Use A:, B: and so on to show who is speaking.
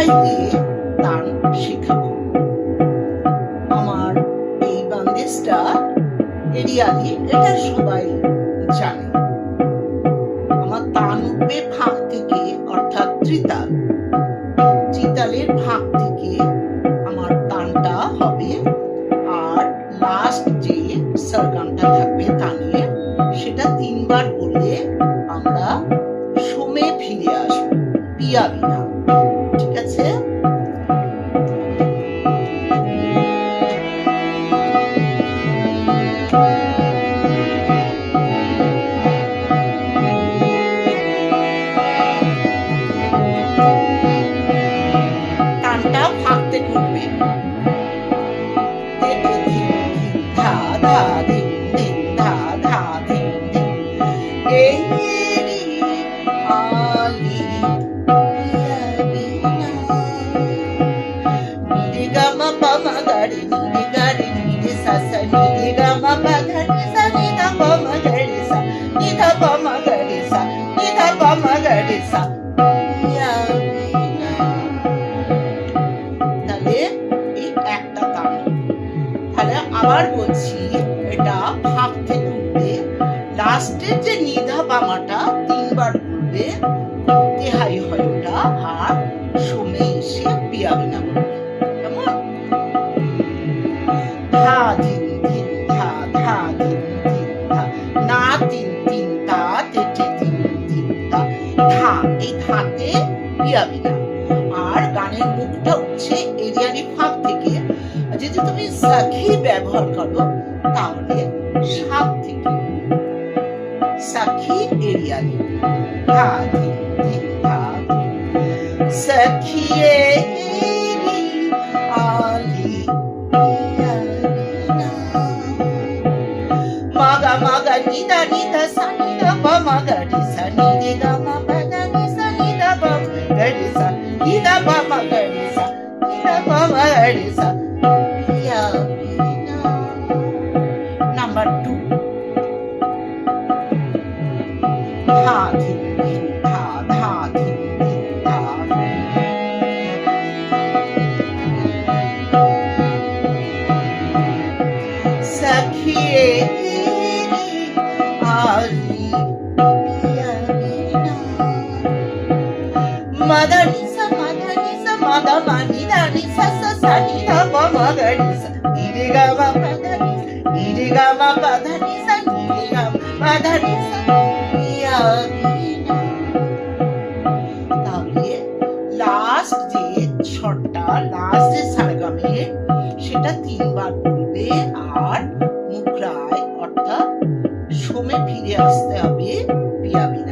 A: সবাইকে তান শেখাবো। আমার এই বান্দেজটা এরিয়ালি, এটা সবাই জানে। আমার তান উঠবে ফাঁক থেকে, অর্থাৎ ত্রিতাল। ত্রিতালের ফাঁক থেকে আমার তানটা হবে, আর লাস্ট যে সরগমটা থাকবে তানে, সেটা 3 বার বললে আমরা সোমে ফিরে আসবো, পিয়াবি না। ঠিক আছে? তানটা ফাঁক থেকে উঠবে। ধা ধা ধিন ধিন ধা ধা ধিন ধিন। এই রি আলি পিয়াবি না। নি রে গা মা পা মা গা রে, নি রে গা রে, নি রে সা সা, নি রে গা মা পা ধা নি সা, নি ধা পা মা গা রে সা, নি ধা পা মা গা রে সা, নি ধা পা মা গা রে সা। পিয়াবি না। তাহলে এই একটা তান। তাহলে আবার বলছি, এটা ফাঁক থেকে উঠবে, লাস্টের যে নিধা পামাটা 3 বার বলবে, তেহাই হয় ওটা, আর সোমে এসে পিয়াবি না বলবে। কেমন? ধা ধিন ধিন ধা ধা ধিন ধিন ধা, না 3 3 তা তে 3 3 তা, ধা, এই ধাতে পিয়াবি না। আর গানের মুখটা উঠছে এরিয়ালি ফাঁক থেকে। যদি তুমি সাখি ব্যবহার করো তাহলে সাপ থেকে, সাখি এরিয়ালি। ধা ধিন ধিন ধা, সখি এরি আলি পিয়াবি না। মাগা মাগা নিদা নিদা সা, নিদা পা মাগা রে সা, নি রে গা মা পা ধা নি সা, নিদা পা গা রে সা, নিদা পা মা গা রে সা, নিদা পা মা গা রে সা। পিয়াবি না। নাম্বার 2, ধা ধিন ধিন ধা ধা ধিন ধিন ধা। সখি এরি আলি পিয়াবি না। মাদা নি সা মাদা নি সা, মাদা মা নি দা নি সা সা সা, নি ধা পা মা গা রে সা, নি রে গা মা পা ধা নি, নি রে গা মা পা ধা নি সা, নি রে গা মা ধা নি সা। পিয়াবি না। তাহলে লাস্ট যে ছটা, লাস্ট যে সারগামে, সেটা 3 বার বলবে, আর মুখরায় অর্থাৎ সোমে ফিরে আসতে হবে, পিয়াবি